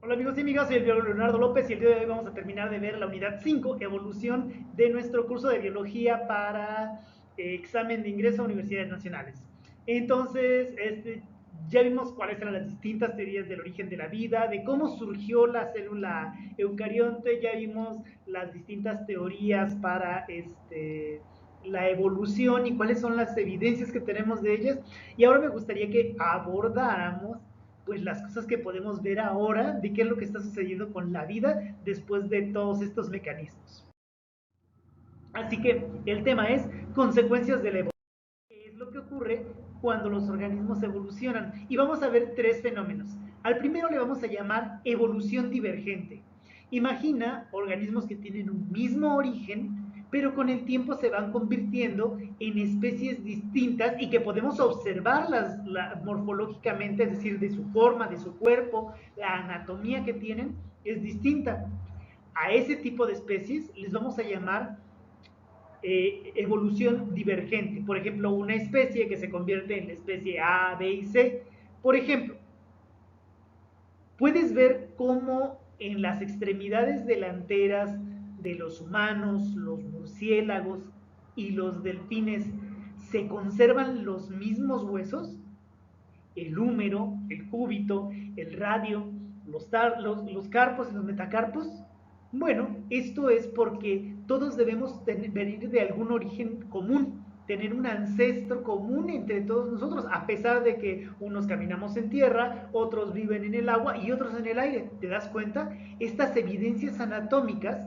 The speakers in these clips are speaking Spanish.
Hola amigos y amigas, soy el biólogo Leonardo López y el día de hoy vamos a terminar de ver la unidad 5, evolución de nuestro curso de biología para examen de ingreso a universidades nacionales. Entonces, ya vimos cuáles eran las distintas teorías del origen de la vida, de cómo surgió la célula eucarionte, ya vimos las distintas teorías para la evolución y cuáles son las evidencias que tenemos de ellas. Y ahora me gustaría que abordáramos pues las cosas que podemos ver ahora de qué es lo que está sucediendo con la vida después de todos estos mecanismos. Así que el tema es consecuencias de la evolución. ¿Qué es lo que ocurre cuando los organismos evolucionan? Y vamos a ver tres fenómenos. Al primero le vamos a llamar evolución divergente. Imagina organismos que tienen un mismo origen, pero con el tiempo se van convirtiendo en especies distintas y que podemos observarlas morfológicamente, es decir, de su forma, de su cuerpo, la anatomía que tienen es distinta. A ese tipo de especies les vamos a llamar evolución divergente. Por ejemplo, una especie que se convierte en la especie A, B y C. Por ejemplo, puedes ver cómo en las extremidades delanteras de los humanos, los murciélagos y los delfines se conservan los mismos huesos, el húmero, el cúbito, el radio, los carpos y los metacarpos. Bueno, esto es porque todos debemos venir de algún origen común, tener un ancestro común entre todos nosotros, a pesar de que unos caminamos en tierra, otros viven en el agua y otros en el aire. ¿Te das cuenta? Estas evidencias anatómicas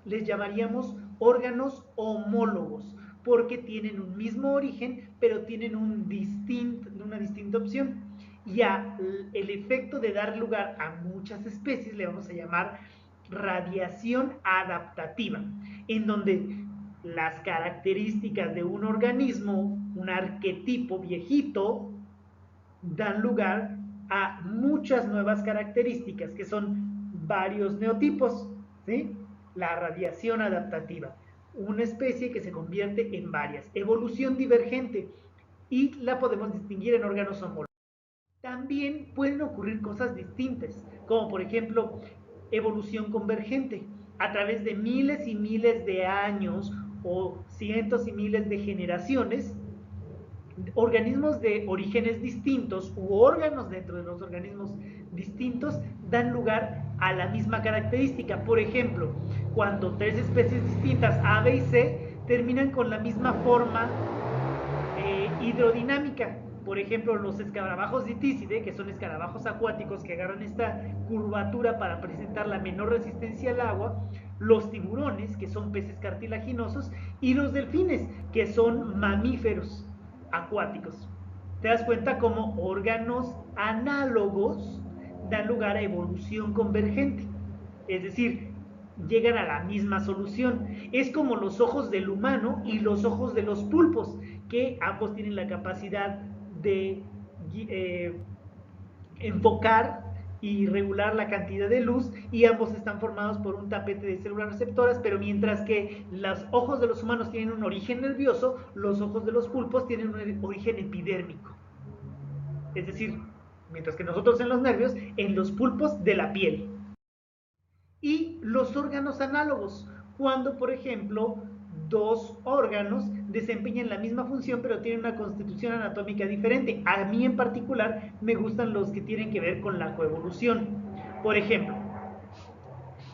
les llamaríamos órganos homólogos, porque tienen un mismo origen, pero tienen una distinta opción. Y el efecto de dar lugar a muchas especies le vamos a llamar radiación adaptativa, en donde las características de un organismo, un arquetipo viejito, dan lugar a muchas nuevas características, que son varios neotipos, ¿sí? La radiación adaptativa, una especie que se convierte en varias. Evolución divergente, y la podemos distinguir en órganos homólogos. También pueden ocurrir cosas distintas, como por ejemplo evolución convergente. A través de miles y miles de años o cientos y miles de generaciones, organismos de orígenes distintos u órganos dentro de los organismos distintos dan lugar a la misma característica. Por ejemplo, cuando tres especies distintas, A, B y C, terminan con la misma forma hidrodinámica. Por ejemplo, los escarabajos de Tíside, que son escarabajos acuáticos que agarran esta curvatura para presentar la menor resistencia al agua, los tiburones, que son peces cartilaginosos, y los delfines, que son mamíferos acuáticos. ¿Te das cuenta cómo órganos análogos dan lugar a evolución convergente? Es decir, llegan a la misma solución. Es como los ojos del humano y los ojos de los pulpos, que ambos tienen la capacidad de eh, enfocar y regular la cantidad de luz, y ambos están formados por un tapete de células receptoras, pero mientras que los ojos de los humanos tienen un origen nervioso, los ojos de los pulpos tienen un origen epidérmico. Es decir, mientras que nosotros en los nervios, en los pulpos de la piel. Y los órganos análogos, cuando por ejemplo dos órganos desempeñan la misma función pero tienen una constitución anatómica diferente. A mí en particular me gustan los que tienen que ver con la coevolución. Por ejemplo,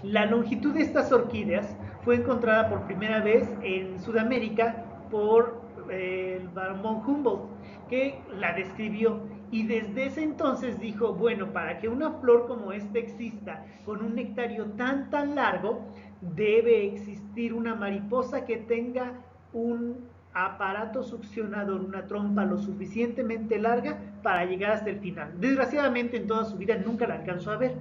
la longitud de estas orquídeas fue encontrada por primera vez en Sudamérica por el Baron Humboldt, que la describió, y desde ese entonces dijo, bueno, para que una flor como esta exista con un nectario tan largo, debe existir una mariposa que tenga un aparato succionador, una trompa lo suficientemente larga para llegar hasta el final. Desgraciadamente en toda su vida nunca la alcanzó a ver.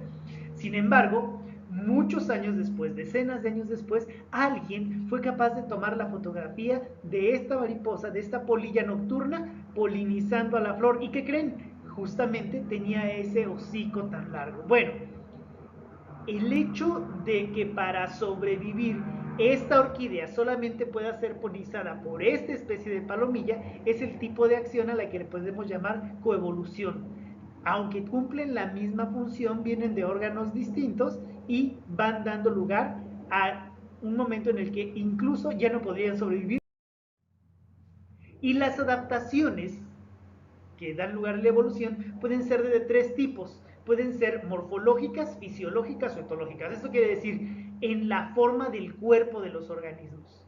Sin embargo, muchos años después, decenas de años después, alguien fue capaz de tomar la fotografía de esta mariposa, de esta polilla nocturna, polinizando a la flor. ¿Y qué creen? Justamente tenía ese hocico tan largo. Bueno, el hecho de que para sobrevivir esta orquídea solamente pueda ser polinizada por esta especie de palomilla es el tipo de acción a la que le podemos llamar coevolución. aunque cumplen la misma función, vienen de órganos distintos y van dando lugar a un momento en el que incluso ya no podrían sobrevivir. Y las adaptaciones que dan lugar a la evolución pueden ser de tres tipos. Pueden ser morfológicas, fisiológicas o etológicas. Esto quiere decir en la forma del cuerpo de los organismos,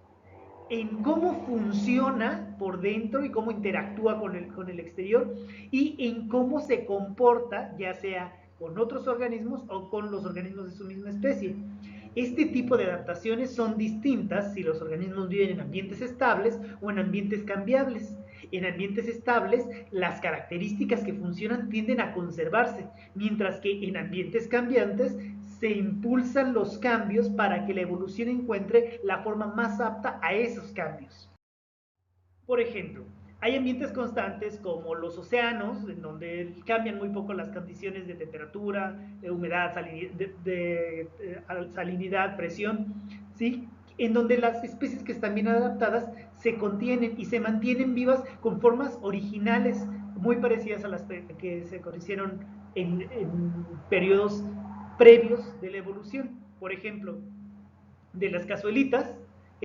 en cómo funciona por dentro y cómo interactúa con el exterior, y en cómo se comporta, ya sea con otros organismos o con los organismos de su misma especie. Este tipo de adaptaciones son distintas si los organismos viven en ambientes estables o en ambientes cambiables. En ambientes estables, las características que funcionan tienden a conservarse, mientras que en ambientes cambiantes se impulsan los cambios para que la evolución encuentre la forma más apta a esos cambios. Por ejemplo, hay ambientes constantes como los océanos, en donde cambian muy poco las condiciones de temperatura, de humedad, salinidad, presión, ¿sí? En donde las especies que están bien adaptadas se contienen y se mantienen vivas con formas originales muy parecidas a las que se conocieron en periodos previos de la evolución. Por ejemplo, de las cazuelitas,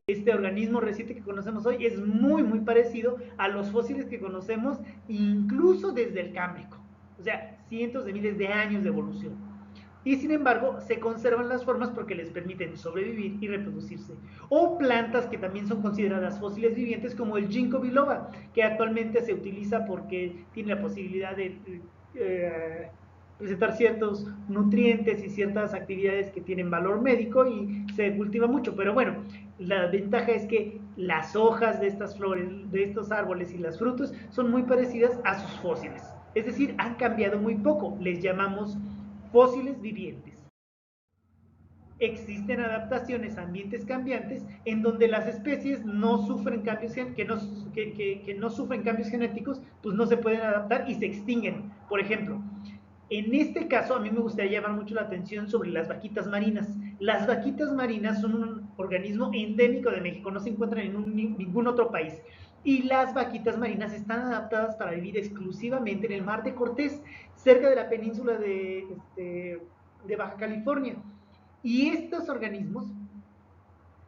este organismo reciente que conocemos hoy es muy parecido a los fósiles que conocemos incluso desde el Cámbrico, o sea, cientos de miles de años de evolución. Y sin embargo, se conservan las formas porque les permiten sobrevivir y reproducirse. O plantas que también son consideradas fósiles vivientes, como el ginkgo biloba, que actualmente se utiliza porque tiene la posibilidad de presentar ciertos nutrientes y ciertas actividades que tienen valor médico y se cultiva mucho. Pero bueno, la ventaja es que las hojas de estas flores, de estos árboles y las frutos son muy parecidas a sus fósiles. Es decir, han cambiado muy poco. Les llamamos fósiles vivientes. Existen adaptaciones a ambientes cambiantes en donde las especies no sufren cambios que no sufren cambios genéticos, pues no se pueden adaptar y se extinguen. Por ejemplo, en este caso a mí me gustaría llamar mucho la atención sobre las vaquitas marinas. Las vaquitas marinas son un organismo endémico de México, no se encuentran en ningún otro país. Y las vaquitas marinas están adaptadas para vivir exclusivamente en el Mar de Cortés, cerca de la península de Baja California. Y estos organismos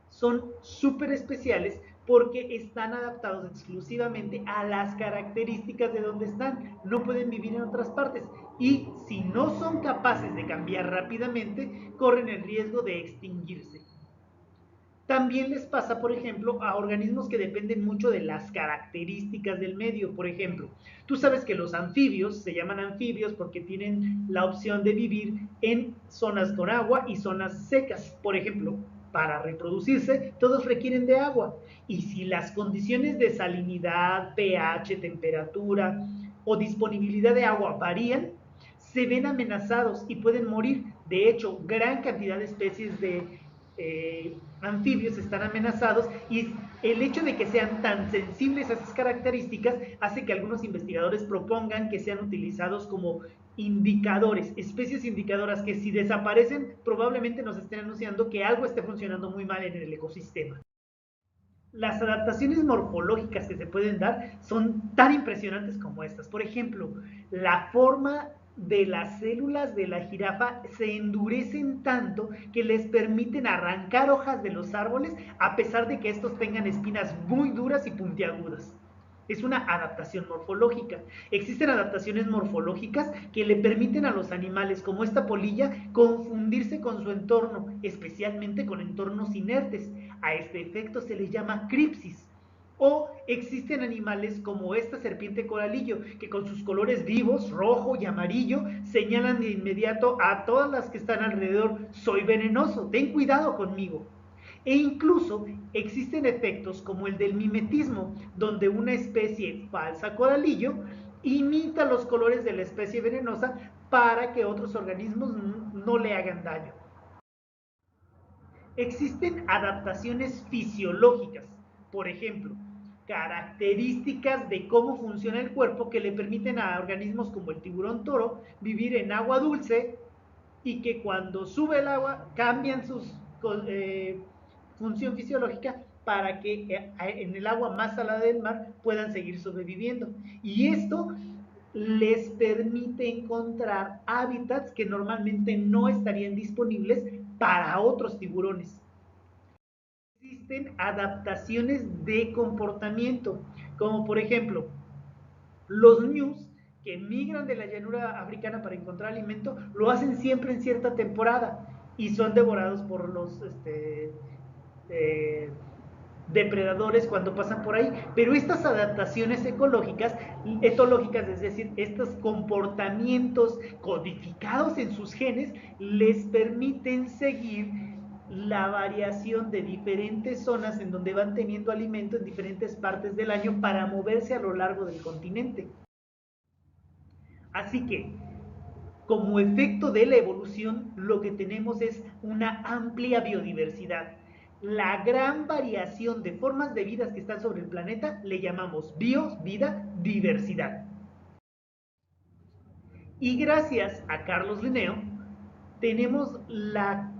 son súper especiales porque están adaptados exclusivamente a las características de donde están. No pueden vivir en otras partes. Y si no son capaces de cambiar rápidamente, corren el riesgo de extinguirse. También les pasa, por ejemplo, a organismos que dependen mucho de las características del medio. Por ejemplo, tú sabes que los anfibios se llaman anfibios porque tienen la opción de vivir en zonas con agua y zonas secas. Por ejemplo, para reproducirse, todos requieren de agua. Y si las condiciones de salinidad, pH, temperatura o disponibilidad de agua varían, se ven amenazados y pueden morir. De hecho, gran cantidad de especies de anfibios están amenazados, y el hecho de que sean tan sensibles a esas características hace que algunos investigadores propongan que sean utilizados como indicadores, especies indicadoras que si desaparecen probablemente nos estén anunciando que algo esté funcionando muy mal en el ecosistema. Las adaptaciones morfológicas que se pueden dar son tan impresionantes como estas. Por ejemplo, la forma de las células de la jirafa se endurecen tanto que les permiten arrancar hojas de los árboles a pesar de que estos tengan espinas muy duras y puntiagudas. Es una adaptación morfológica. Existen adaptaciones morfológicas que le permiten a los animales, como esta polilla, confundirse con su entorno, especialmente con entornos inertes. A este efecto se le llama cripsis. O existen animales como esta serpiente coralillo, que con sus colores vivos, rojo y amarillo, señalan de inmediato a todas las que están alrededor: soy venenoso, ten cuidado conmigo. E incluso existen efectos como el del mimetismo, donde una especie falsa coralillo imita los colores de la especie venenosa para que otros organismos no le hagan daño. Existen adaptaciones fisiológicas, por ejemplo, características de cómo funciona el cuerpo que le permiten a organismos como el tiburón toro vivir en agua dulce, y que cuando sube el agua cambian su función fisiológica para que en el agua más salada del mar puedan seguir sobreviviendo. Y esto les permite encontrar hábitats que normalmente no estarían disponibles para otros tiburones. Existen adaptaciones de comportamiento, como por ejemplo, los ñus que migran de la llanura africana para encontrar alimento, lo hacen siempre en cierta temporada y son devorados por los eh, depredadores cuando pasan por ahí. Pero estas adaptaciones etológicas, es decir, estos comportamientos codificados en sus genes, les permiten seguir la variación de diferentes zonas en donde van teniendo alimento en diferentes partes del año para moverse a lo largo del continente. Así que, como efecto de la evolución, lo que tenemos es una amplia biodiversidad. La gran variación de formas de vida que están sobre el planeta le llamamos vida, diversidad. Y gracias a Carlos Linneo, tenemos la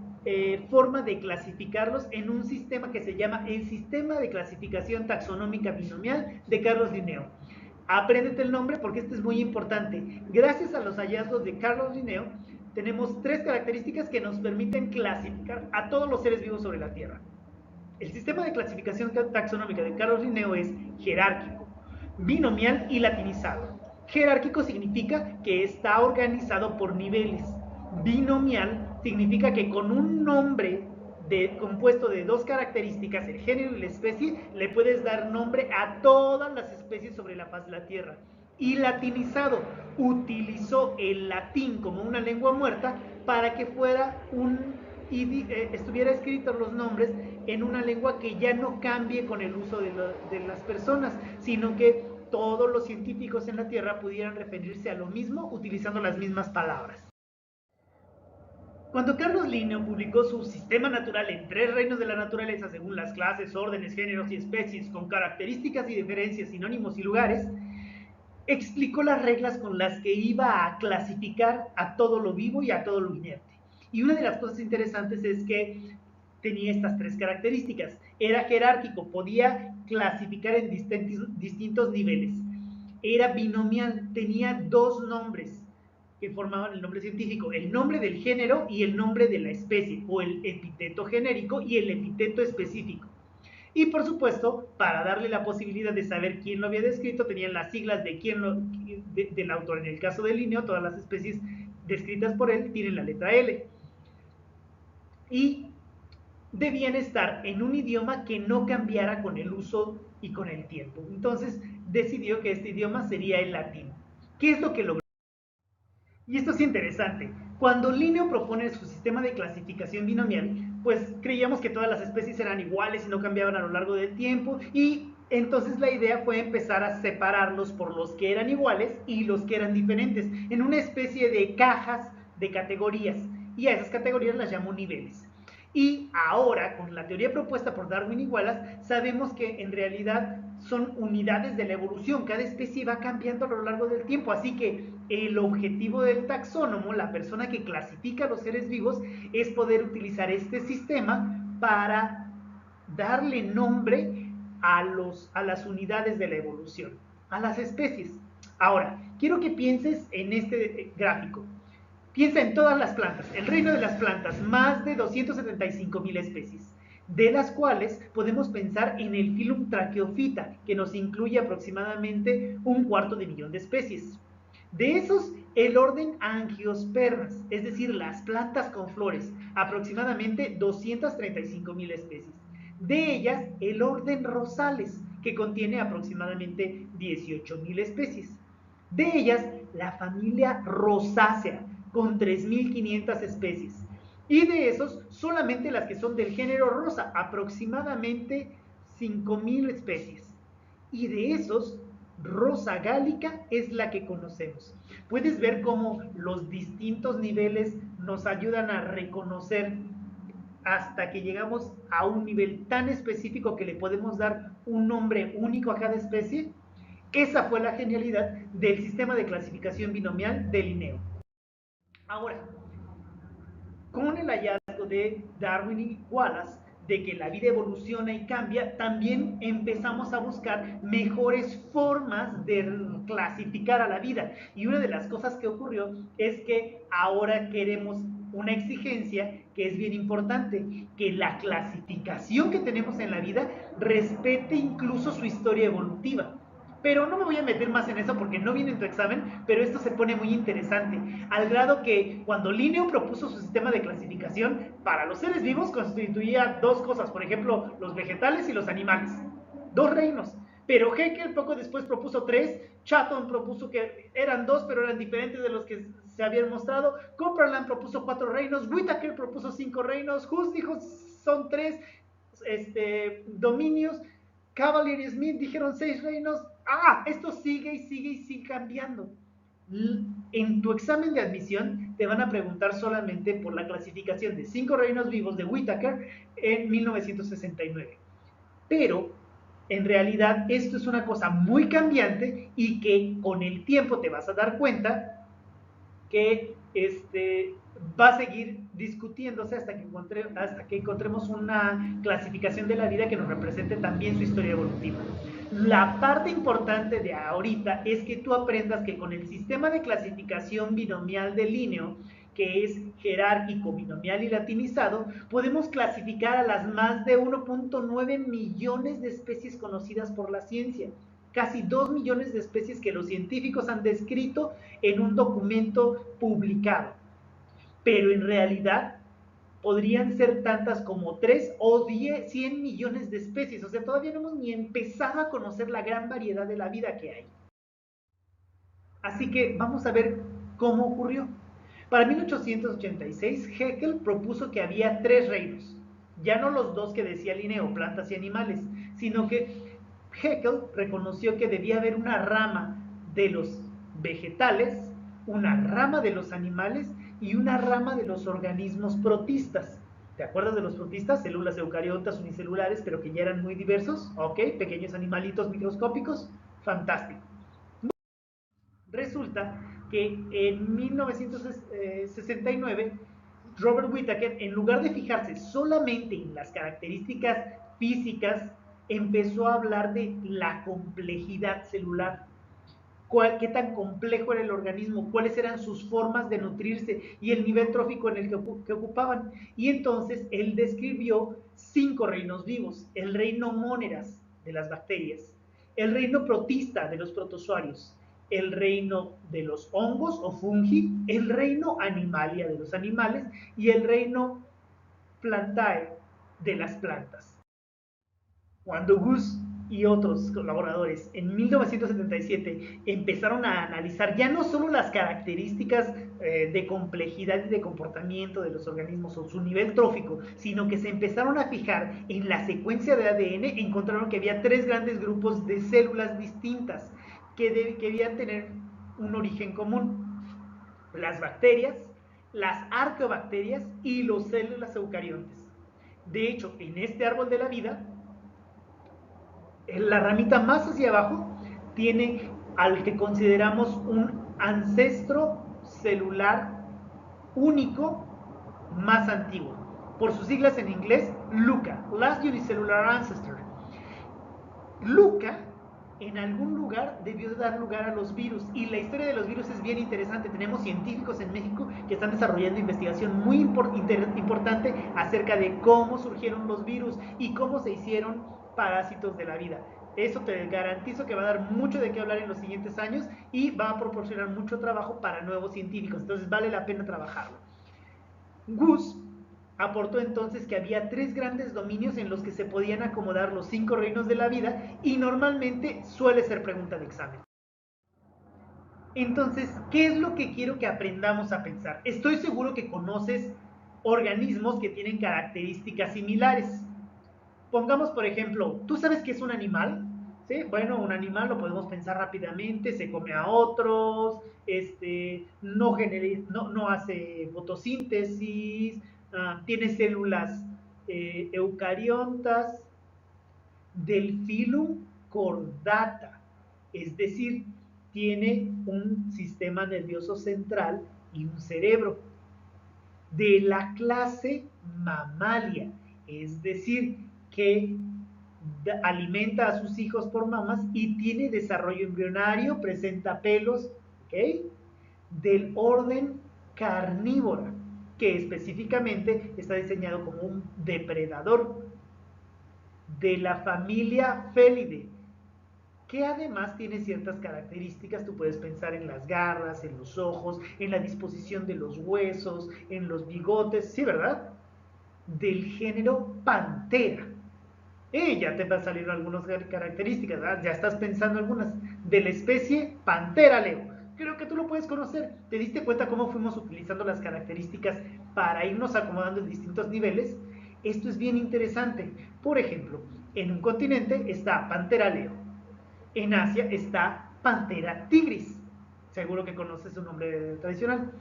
forma de clasificarlos en un sistema que se llama el Sistema de Clasificación Taxonómica Binomial de Carlos Linneo. Apréndete el nombre porque este es muy importante. Gracias a los hallazgos de Carlos Linneo, tenemos 3 características que nos permiten clasificar a todos los seres vivos sobre la Tierra. El sistema de clasificación taxonómica de Carlos Linneo es jerárquico, binomial y latinizado. Jerárquico significa que está organizado por niveles. Binomial significa que con un nombre compuesto de 2 características, el género y la especie, le puedes dar nombre a todas las especies sobre la faz de la Tierra. Y latinizado, utilizó el latín como una lengua muerta para que fuera estuviera escritos los nombres en una lengua que ya no cambie con el uso de las personas, sino que todos los científicos en la Tierra pudieran referirse a lo mismo utilizando las mismas palabras. Cuando Carlos Linneo publicó su Sistema Natural en 3 reinos de la naturaleza según las clases, órdenes, géneros y especies, con características y diferencias, sinónimos y lugares, explicó las reglas con las que iba a clasificar a todo lo vivo y a todo lo inerte. Y una de las cosas interesantes es que tenía estas 3 características. Era jerárquico, podía clasificar en distintos niveles. Era binomial, tenía 2 nombres que formaban el nombre científico, el nombre del género y el nombre de la especie, o el epíteto genérico y el epíteto específico. Y por supuesto, para darle la posibilidad de saber quién lo había descrito, tenían las siglas de del autor. En el caso de Linneo, todas las especies descritas por él tienen la letra L. Y debían estar en un idioma que no cambiara con el uso y con el tiempo. Entonces decidió que este idioma sería el latín. ¿Qué es lo que logró? Y esto es interesante. Cuando Linneo propone su sistema de clasificación binomial, pues creíamos que todas las especies eran iguales y no cambiaban a lo largo del tiempo, y entonces la idea fue empezar a separarlos por los que eran iguales y los que eran diferentes, en una especie de cajas de categorías, y a esas categorías las llamó niveles. Y ahora, con la teoría propuesta por Darwin y Wallace, sabemos que en realidad son unidades de la evolución. Cada especie va cambiando a lo largo del tiempo. Así que el objetivo del taxónomo, la persona que clasifica a los seres vivos, es poder utilizar este sistema para darle nombre a las unidades de la evolución, a las especies. Ahora, quiero que pienses en este gráfico. Piensa en todas las plantas, el reino de las plantas, más de 275,000 especies, de las cuales podemos pensar en el filum Tracheophyta, que nos incluye aproximadamente 1/4 de especies. De esos, el orden Angiospermas, es decir, las plantas con flores, aproximadamente 235,000 especies. De ellas, el orden Rosales, que contiene aproximadamente 18,000 especies. De ellas, la familia Rosácea, con 3,500 especies. Y de esos, solamente las que son del género rosa, aproximadamente 5,000 especies. Y de esos, Rosa gálica es la que conocemos. Puedes ver cómo los distintos niveles nos ayudan a reconocer hasta que llegamos a un nivel tan específico que le podemos dar un nombre único a cada especie. Esa fue la genialidad del sistema de clasificación binomial de Linneo. Ahora, con el hallazgo de Darwin y Wallace, de que la vida evoluciona y cambia, también empezamos a buscar mejores formas de clasificar a la vida. Y una de las cosas que ocurrió es que ahora queremos una exigencia que es bien importante, que la clasificación que tenemos en la vida respete incluso su historia evolutiva. Pero no me voy a meter más en eso porque no viene en tu examen, pero esto se pone muy interesante, al grado que cuando Linneo propuso su sistema de clasificación, para los seres vivos constituía dos cosas, por ejemplo, los vegetales y los animales, dos reinos. Pero Haeckel poco después propuso tres, Chatton propuso que eran dos, pero eran diferentes de los que se habían mostrado, Cumberland propuso cuatro reinos, Whittaker propuso cinco reinos, Hus dijo son tres dominios, Cavalier y Smith dijeron seis reinos. Esto sigue y sigue y sigue cambiando. En tu examen de admisión te van a preguntar solamente por la clasificación de cinco reinos vivos de Whittaker en 1969. Pero en realidad esto es una cosa muy cambiante y que con el tiempo te vas a dar cuenta que va a seguir discutiéndose hasta que encontremos una clasificación de la vida que nos represente también su historia evolutiva. La parte importante de ahorita es que tú aprendas que con el sistema de clasificación binomial de Linneo, que es jerárquico, binomial y latinizado, podemos clasificar a las más de 1.9 millones de especies conocidas por la ciencia. Casi 2 millones de especies que los científicos han descrito en un documento publicado. Pero en realidad podrían ser tantas como 3 o 100 millones de especies. O sea, todavía no hemos ni empezado a conocer la gran variedad de la vida que hay. Así que vamos a ver cómo ocurrió. Para 1886, Haeckel propuso que había tres reinos, ya no los dos que decía Linneo, plantas y animales, sino que Haeckel reconoció que debía haber una rama de los vegetales, una rama de los animales y una rama de los organismos protistas. ¿Te acuerdas de los protistas? Células eucariotas unicelulares, pero que ya eran muy diversos, ¿ok? Pequeños animalitos microscópicos, fantástico. Resulta que en 1969 Robert Whittaker, en lugar de fijarse solamente en las características físicas, empezó a hablar de la complejidad celular. Qué tan complejo era el organismo, cuáles eran sus formas de nutrirse y el nivel trófico en el que ocupaban. Y entonces él describió 5 reinos vivos: el reino Moneras, de las bacterias; el reino protista, de los protozoarios; el reino de los hongos o fungi; el reino Animalia, de los animales; y el reino Plantae, de las plantas. Cuando Gus y otros colaboradores en 1977 empezaron a analizar ya no solo las características de complejidad y de comportamiento de los organismos o su nivel trófico, sino que se empezaron a fijar en la secuencia de ADN, encontraron que había 3 grandes grupos de células distintas que debían tener un origen común: las bacterias, las arqueobacterias y las células eucariontes. De hecho, en este árbol de la vida, la ramita más hacia abajo tiene al que consideramos un ancestro celular único más antiguo. Por sus siglas en inglés, LUCA, Last Unicellular Ancestor. LUCA en algún lugar debió dar lugar a los virus, y la historia de los virus es bien interesante. Tenemos científicos en México que están desarrollando investigación muy importante acerca de cómo surgieron los virus y cómo se hicieron parásitos de la vida. Eso te garantizo que va a dar mucho de qué hablar en los siguientes años y va a proporcionar mucho trabajo para nuevos científicos, entonces vale la pena trabajarlo. Gus aportó entonces que había 3 grandes dominios en los que se podían acomodar los 5 reinos de la vida, y normalmente suele ser pregunta de examen. Entonces, ¿qué es lo que quiero que aprendamos a pensar? Estoy seguro que conoces organismos que tienen características similares. Pongamos, por ejemplo, ¿tú sabes qué es un animal? ¿Sí? Bueno, un animal lo podemos pensar rápidamente: se come a otros, no hace fotosíntesis, tiene células eucariontas del filum chordata, es decir, tiene un sistema nervioso central y un cerebro, de la clase Mammalia. es decir, que alimenta a sus hijos por mamas y tiene desarrollo embrionario, presenta pelos, ¿ok? Del orden carnívora, que específicamente está diseñado como un depredador, de la familia Felidae, que además tiene ciertas características. Tú puedes pensar en las garras, en los ojos, en la disposición de los huesos, en los bigotes, ¿sí, verdad? Del género Panthera. Ya te van a salir algunas características, ¿verdad? Ya estás pensando algunas. De la especie Panthera leo. Creo que tú lo puedes conocer. ¿Te diste cuenta cómo fuimos utilizando las características para irnos acomodando en distintos niveles? Esto es bien interesante. Por ejemplo, en un continente está Panthera leo. En Asia está Panthera tigris. Seguro que conoces su nombre tradicional.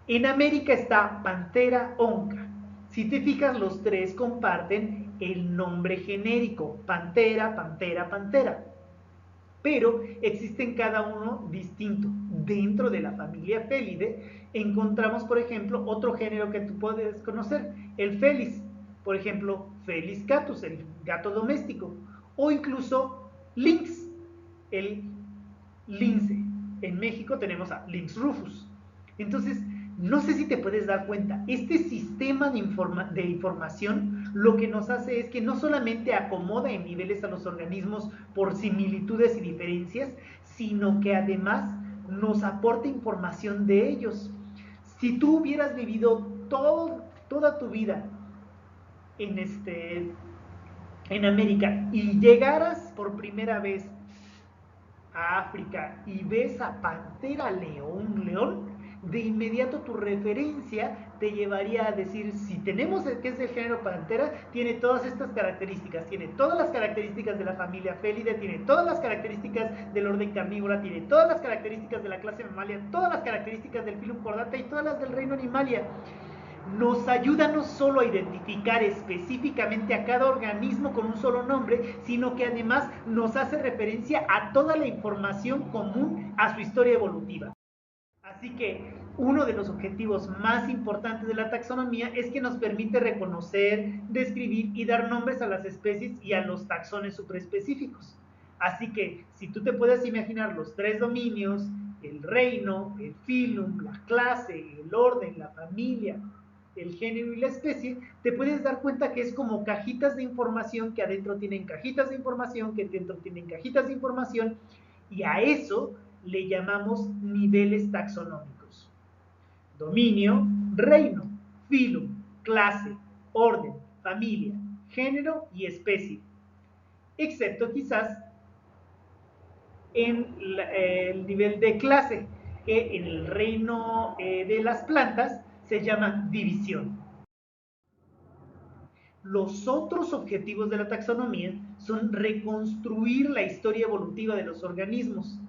En América está Panthera onca. Si te fijas, los tres comparten el nombre genérico, Panthera, Panthera, Panthera. Pero existen cada uno distinto. Dentro de la familia Felidae encontramos, por ejemplo, otro género que tú puedes conocer, el Felis. Por ejemplo, Felis catus, el gato doméstico. O incluso Lynx, el lince. En México tenemos a Lynx rufus. Entonces, no sé si te puedes dar cuenta, este sistema de información lo que nos hace es que no solamente acomoda en niveles a los organismos por similitudes y diferencias, sino que además nos aporta información de ellos. Si tú hubieras vivido toda tu vida en América y llegaras por primera vez a África y ves a Pantera león, de inmediato tu referencia te llevaría a decir, si tenemos el que es del género Pantera, tiene todas estas características, tiene todas las características de la familia Felidae, tiene todas las características del orden carnívora, tiene todas las características de la clase Mammalia, todas las características del filum Chordata y todas las del reino Animalia. Nos ayuda no solo a identificar específicamente a cada organismo con un solo nombre, sino que además nos hace referencia a toda la información común a su historia evolutiva. Así que uno de los objetivos más importantes de la taxonomía es que nos permite reconocer, describir y dar nombres a las especies y a los taxones superespecíficos. Así que si tú te puedes imaginar los tres dominios, el reino, el filum, la clase, el orden, la familia, el género y la especie, te puedes dar cuenta que es como cajitas de información que adentro tienen cajitas de información, que adentro tienen cajitas de información, y a eso le llamamos niveles taxonómicos. Dominio, reino, filum, clase, orden, familia, género y especie. Excepto quizás en el nivel de clase, que en el reino de las plantas se llama división. Los otros objetivos de la taxonomía son reconstruir la historia evolutiva de los organismos,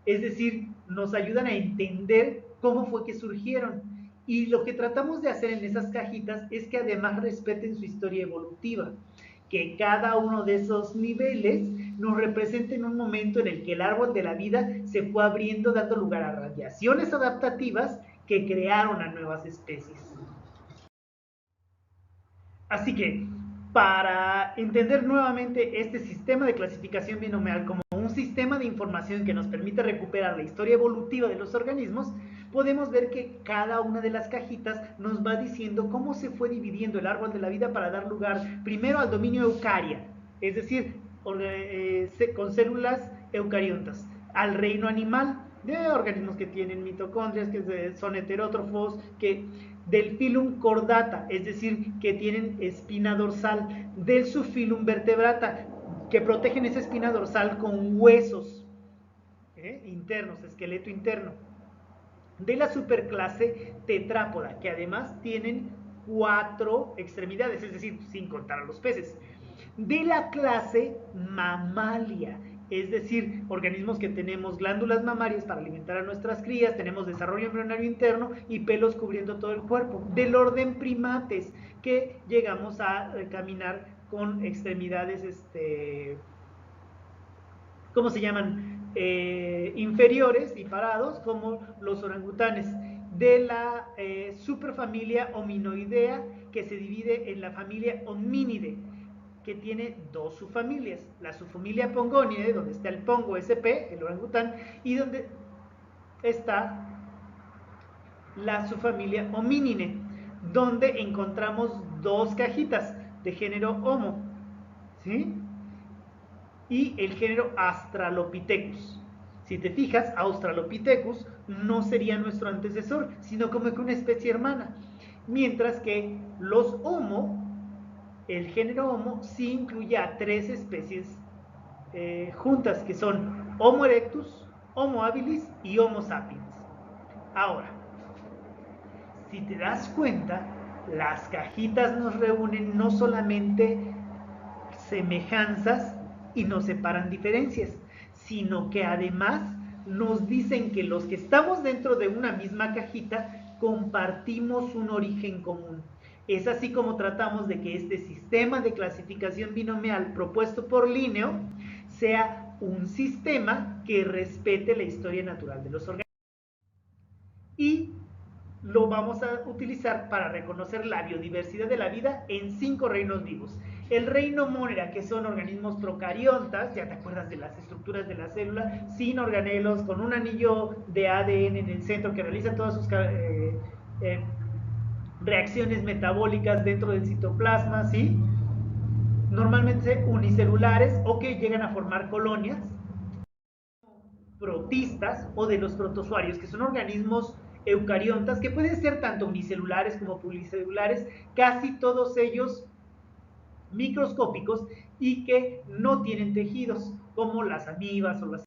es decir, nos ayudan a entender cómo fue que surgieron. Y lo que tratamos de hacer en esas cajitas es que además respeten su historia evolutiva, que cada uno de esos niveles nos represente en un momento en el que el árbol de la vida se fue abriendo, dando lugar a radiaciones adaptativas que crearon a nuevas especies. Así que, para entender nuevamente este sistema de clasificación binomial como un sistema de información que nos permite recuperar la historia evolutiva de los organismos, podemos ver que cada una de las cajitas nos va diciendo cómo se fue dividiendo el árbol de la vida para dar lugar primero al dominio eucaria, es decir, con células eucariontas, al reino animal, de organismos que tienen mitocondrias, que son heterótrofos, que del filum Chordata, es decir, que tienen espina dorsal, del subfilum Vertebrata, que protegen esa espina dorsal con huesos internos, esqueleto interno, de la superclase Tetrápoda, que además tienen 4 extremidades, es decir, sin contar a los peces, de la clase Mammalia, es decir, organismos que tenemos glándulas mamarias para alimentar a nuestras crías, tenemos desarrollo embrionario interno y pelos cubriendo todo el cuerpo, del orden primates, que llegamos a caminar con extremidades, ¿cómo se llaman? Inferiores y parados, como los orangutanes, de la superfamilia Hominoidea, que se divide en la familia Hominidae, que tiene dos subfamilias, la subfamilia Pongonidae, donde está el pongo SP, el orangután, y donde está la subfamilia Homininae, donde encontramos dos cajitas de género Homo, ¿sí? Y el género Australopithecus. Si te fijas, Australopithecus no sería nuestro antecesor, sino como que una especie hermana. Mientras que los Homo, el género Homo, sí incluye a tres especies juntas, que son Homo erectus, Homo habilis y Homo sapiens. Ahora, si te das cuenta, las cajitas nos reúnen no solamente semejanzas y nos separan diferencias, sino que además nos dicen que los que estamos dentro de una misma cajita compartimos un origen común. Es así como tratamos de que este sistema de clasificación binomial propuesto por Linneo sea un sistema que respete la historia natural de los organismos. Y lo vamos a utilizar para reconocer la biodiversidad de la vida en 5 reinos vivos. El reino Monera, que son organismos procariontas, ya te acuerdas de las estructuras de la célula, sin organelos, con un anillo de ADN en el centro que realiza todas sus reacciones metabólicas dentro del citoplasma, ¿sí? Normalmente unicelulares o que llegan a formar colonias. Protistas o de los protozoarios, que son organismos eucariontas que pueden ser tanto unicelulares como pluricelulares, casi todos ellos microscópicos y que no tienen tejidos, como las amibas o las...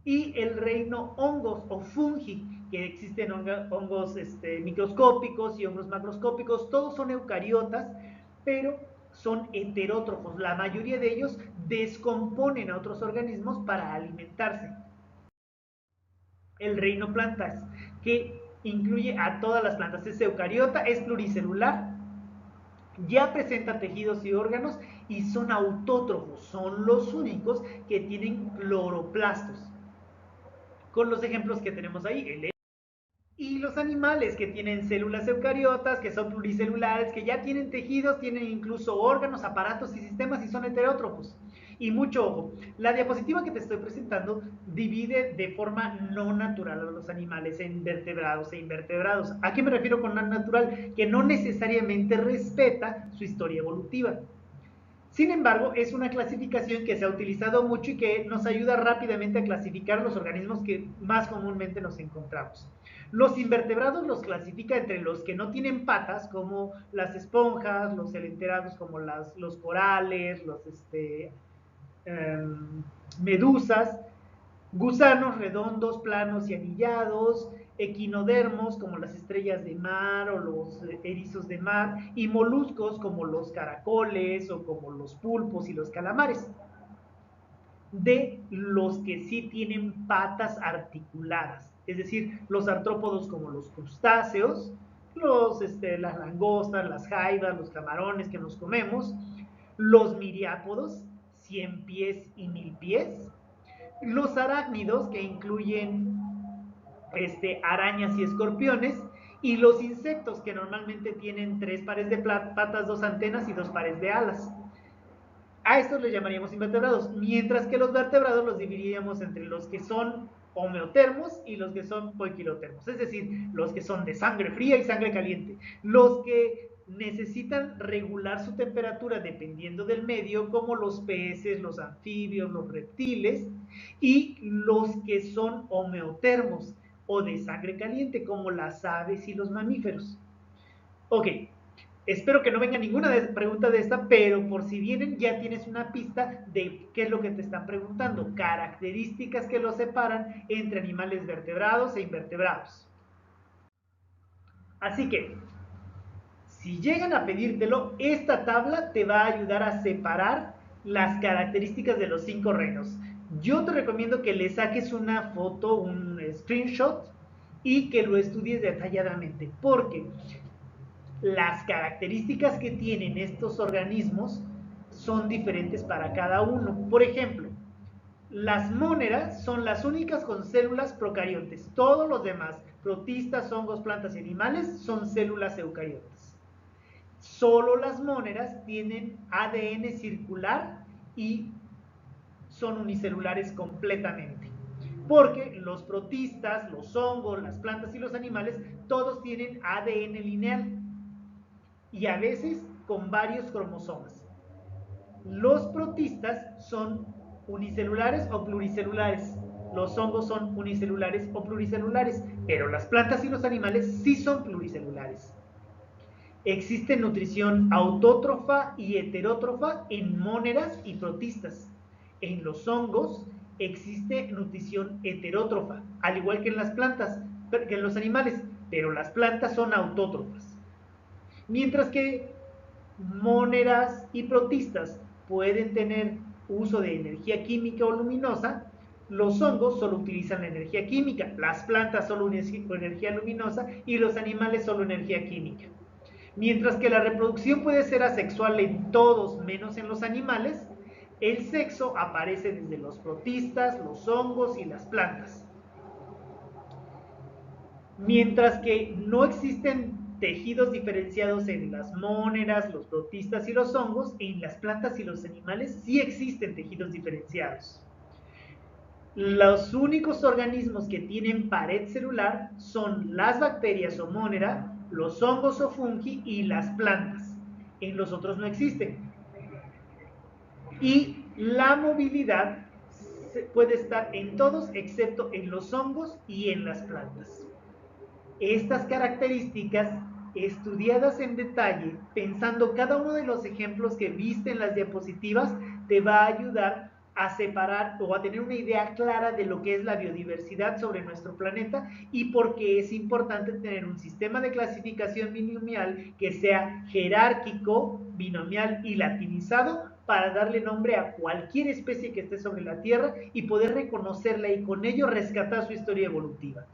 Y el reino hongos o fungi, que existen hongos microscópicos y hongos macroscópicos, todos son eucariotas, pero son heterótrofos. La mayoría de ellos descomponen a otros organismos para alimentarse. El reino plantas, que incluye a todas las plantas, es eucariota, es pluricelular, ya presenta tejidos y órganos y son autótrofos, son los únicos que tienen cloroplastos, con los ejemplos que tenemos ahí. Y los animales que tienen células eucariotas, que son pluricelulares, que ya tienen tejidos, tienen incluso órganos, aparatos y sistemas y son heterótrofos. Y mucho ojo, la diapositiva que te estoy presentando divide de forma no natural a los animales en vertebrados e invertebrados. ¿A qué me refiero con no natural? Que no necesariamente respeta su historia evolutiva. Sin embargo, es una clasificación que se ha utilizado mucho y que nos ayuda rápidamente a clasificar los organismos que más comúnmente nos encontramos. Los invertebrados los clasifica entre los que no tienen patas, como las esponjas, los elenterados como los corales, los medusas, gusanos redondos, planos y anillados, equinodermos como las estrellas de mar o los erizos de mar, y moluscos como los caracoles o como los pulpos y los calamares. De los que sí tienen patas articuladas, es decir, los artrópodos como los crustáceos, las langostas, las jaivas, los camarones que nos comemos, los miriápodos, 100 pies y 1000 pies, los arácnidos, que incluyen arañas y escorpiones, y los insectos, que normalmente tienen 3 pares de patas, 2 antenas y 2 pares de alas. A estos les llamaríamos invertebrados, mientras que los vertebrados los dividiríamos entre los que son homeotermos y los que son poiquilotermos, es decir, los que son de sangre fría y sangre caliente, los que necesitan regular su temperatura dependiendo del medio, como los peces, los anfibios, los reptiles, y los que son homeotermos o de sangre caliente, como las aves y los mamíferos. Ok, espero que no venga ninguna pregunta de esta, pero por si vienen ya tienes una pista de qué es lo que te están preguntando, características que los separan entre animales vertebrados e invertebrados. Así que, si llegan a pedírtelo, esta tabla te va a ayudar a separar las características de los 5 reinos. Yo te recomiendo que le saques una foto, un screenshot, y que lo estudies detalladamente, porque las características que tienen estos organismos son diferentes para cada uno. Por ejemplo, las móneras son las únicas con células procariontes. Todos los demás, protistas, hongos, plantas y animales son células eucariotas. Solo las móneras tienen ADN circular y son unicelulares completamente. Porque los protistas, los hongos, las plantas y los animales, todos tienen ADN lineal y a veces con varios cromosomas. Los protistas son unicelulares o pluricelulares. Los hongos son unicelulares o pluricelulares, pero las plantas y los animales sí son pluricelulares. Existe nutrición autótrofa y heterótrofa en móneras y protistas. En los hongos existe nutrición heterótrofa, al igual que en las plantas, que en los animales, pero las plantas son autótrofas. Mientras que móneras y protistas pueden tener uso de energía química o luminosa, los hongos solo utilizan la energía química, las plantas solo energía luminosa y los animales solo energía química. Mientras que la reproducción puede ser asexual en todos menos en los animales, el sexo aparece desde los protistas, los hongos y las plantas. Mientras que no existen tejidos diferenciados en las móneras, los protistas y los hongos, en las plantas y los animales sí existen tejidos diferenciados. Los únicos organismos que tienen pared celular son las bacterias o mónera, los hongos o fungi y las plantas. En los otros no existen. Y la movilidad puede estar en todos excepto en los hongos y en las plantas. Estas características estudiadas en detalle, pensando cada uno de los ejemplos que viste en las diapositivas, te va a ayudar a separar o a tener una idea clara de lo que es la biodiversidad sobre nuestro planeta y por qué es importante tener un sistema de clasificación binomial que sea jerárquico, binomial y latinizado para darle nombre a cualquier especie que esté sobre la Tierra y poder reconocerla y con ello rescatar su historia evolutiva.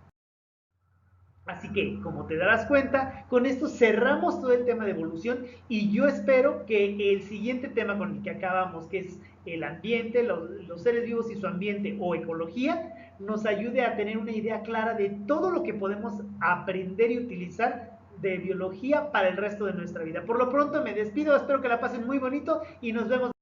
Así que, como te darás cuenta, con esto cerramos todo el tema de evolución y yo espero que el siguiente tema con el que acabamos, que es el ambiente, los seres vivos y su ambiente o ecología, nos ayude a tener una idea clara de todo lo que podemos aprender y utilizar de biología para el resto de nuestra vida. Por lo pronto me despido, espero que la pasen muy bonito y nos vemos.